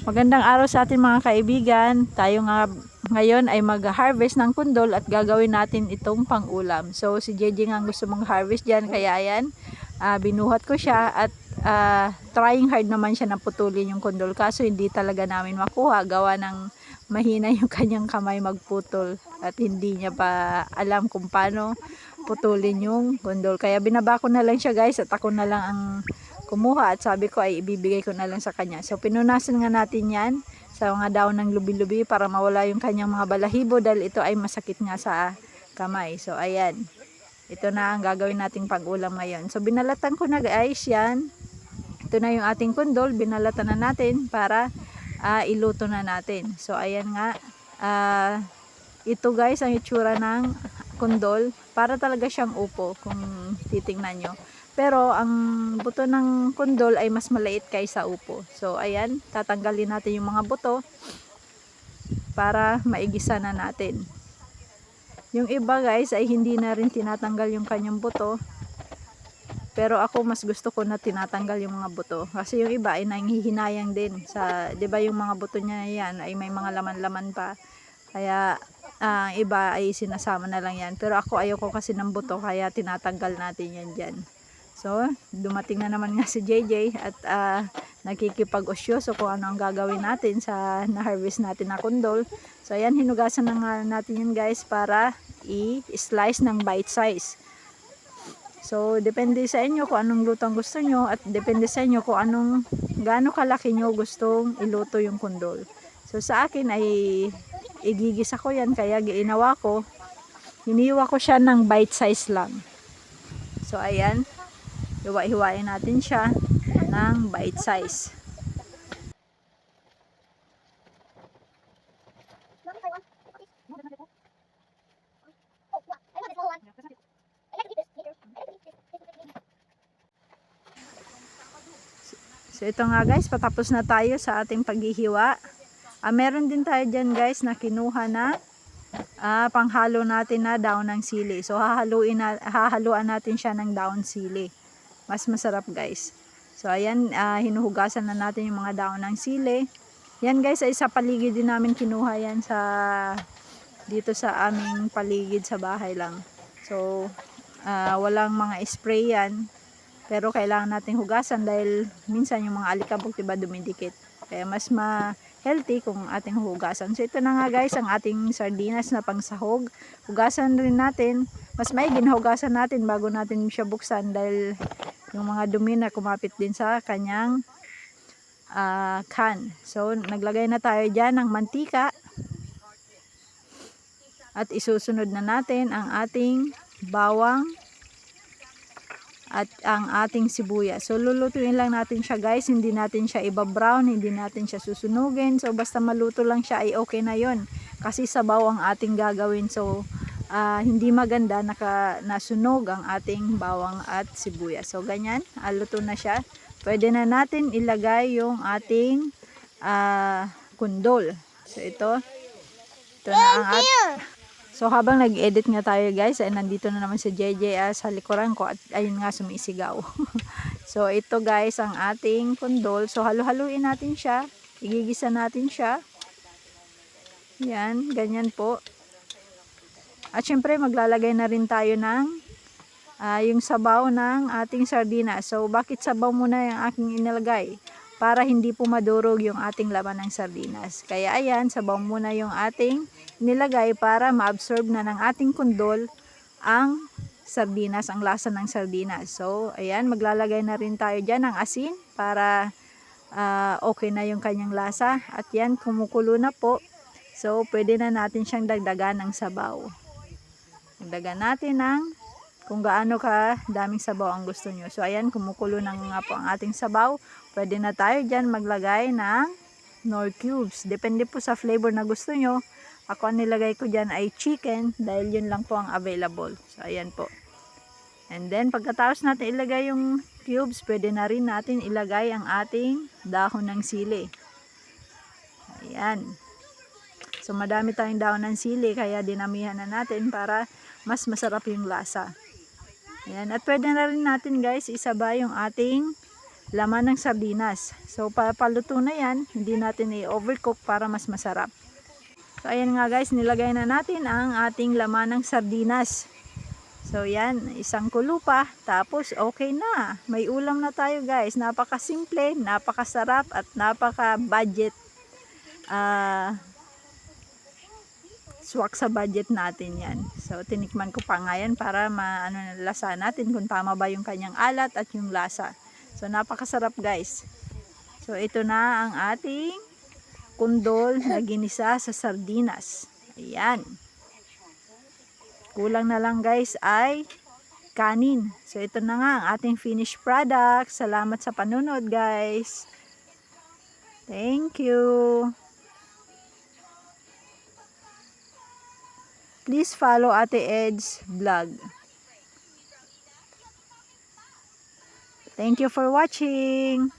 Magandang araw sa atin mga kaibigan. Tayo nga ngayon ay mag-harvest ng kundol at gagawin natin itong pang-ulam. So si JJ nga gusto mong harvest dyan, kaya yan, binuhat ko siya at trying hard naman siya na putulin yung kundol. Kaso hindi talaga namin makuha, gawa ng mahina yung kanyang kamay magputol at hindi niya pa alam kung paano putulin yung kundol. Kaya binaba ko na lang siya guys at ako na lang ang kumuha at sabi ko ay ibibigay ko na lang sa kanya. So pinunasan nga natin yan sa mga daon ng lubi-lubi para mawala yung kanyang mga balahibo dahil ito ay masakit nga sa kamay. So ayan, ito na ang gagawin nating pag-ulam ngayon. So binalatan ko na guys yan. Ito na yung ating kundol, binalatan na natin para iluto na natin. So ayan nga, ito guys ang itsura ng kundol, para talaga siyang upo kung titingnan nyo. Pero ang buto ng kundol ay mas maliit kaysa upo. So ayan, tatanggalin natin yung mga buto para maigisa na natin. Yung iba guys ay hindi na rin tinatanggal yung kanyang buto. Pero ako mas gusto ko na tinatanggal yung mga buto. Kasi yung iba ay nanghihinayang din. Sa, 'di ba yung mga buto niya yan ay may mga laman-laman pa. Kaya iba ay sinasama na lang yan. Pero ako ayoko kasi ng buto kaya tinatanggal natin yan dyan. So, dumating na naman nga si JJ at nakikipag-osyoso kung ano ang gagawin natin sa na-harvest natin na kundol. So, ayan, hinugasan na nga natin yun guys para i-slice ng bite size. So, depende sa inyo kung anong lutong gusto nyo at depende sa inyo kung gaano kalaki nyo gustong iluto yung kundol. So, sa akin ay igigisa ko yan kaya ginawa ko, hiniwa ko siya ng bite size lang. So, ayan. Hiwa-hiwain natin siya ng bite size. So ito nga guys, patapos na tayo sa ating paghihiwa. Meron din tayo dyan guys na kinuha na panghalo natin na daon ng sili. So hahaluan natin siya ng daon sili. Mas masarap guys. So ayan, hinuhugasan na natin yung mga daon ng sili. Yan guys ay sa paligid din namin kinuha yan dito sa aming paligid sa bahay lang. So walang mga spray yan. Pero kailangan nating hugasan dahil minsan yung mga alikabok diba dumidikit. Kaya mas healthy kung ating hugasan. So ito na nga guys ang ating sardinas na pangsahog. Hugasan rin natin. Mas maigi na hugasan natin bago natin siya buksan dahil yung mga dumi na kumapit din sa kanyang can. So naglagay na tayo dyan ng mantika. At isusunod na natin ang ating bawang at ang ating sibuyas. So lulutuin lang natin siya guys, hindi natin siya iba-brown, hindi natin siya susunugin. So basta maluto lang siya ay okay na yon. Kasi sabaw ang ating gagawin. So hindi maganda nasunog ang ating bawang at sibuyas. So ganyan, luto na siya. Pwede na natin ilagay yung ating kundol. So ito na ang So habang nag-edit nga tayo guys, ay nandito na naman si JJ sa likuran ko at ayun nga sumisigaw. So ito guys ang ating kundol. So halu-haluin natin siya, igigisa natin siya. Yan, ganyan po. At syempre maglalagay na rin tayo ng yung sabaw ng ating sardinas. So bakit sabaw muna yung aking inilagay? Para hindi po madurog yung ating laman ng sardinas. Kaya ayan, sabaw muna yung ating nilagay para ma-absorb na ng ating kundol ang sardinas, ang lasa ng sardinas. So ayan, maglalagay na rin tayo dyan ng asin para okay na yung kanyang lasa. At yan, kumukulo na po. So pwede na natin siyang dagdagan ng sabaw. Dagdagan natin ng kung gaano ka daming sabaw ang gusto nyo. So ayan, kumukulo na nga po ang ating sabaw. Pwede na tayo dyan maglagay ng Knorr cubes. Depende po sa flavor na gusto nyo. Ako ang nilagay ko dyan ay chicken dahil yun lang po ang available. So ayan po. And then pagkatapos natin ilagay yung cubes, pwede na rin natin ilagay ang ating dahon ng sili. Ayan. So madami tayong dahon ng sili kaya dinamihan na natin para mas masarap yung lasa. Ayan. At pwede na rin natin guys isabay yung ating laman ng sardinas. So papaluto na yan, hindi natin i-overcook para mas masarap. So ayan nga guys, nilagay na natin ang ating laman ng sardinas. So yan, isang kulo pa, tapos okay na. May ulam na tayo guys. Napakasimple, napakasarap at napaka-budget. Swak sa budget natin yan. So tinikman ko pa nga yan para lasa natin kung tama ba yung kanyang alat at yung lasa. So napakasarap guys. So ito na ang ating kundol na ginisa sa sardinas. Ayan. Kulang na lang guys ay kanin. So ito na nga ang ating finished product. Salamat sa panunod guys. Thank you. Please follow Ate Ed's vlog. Thank you for watching.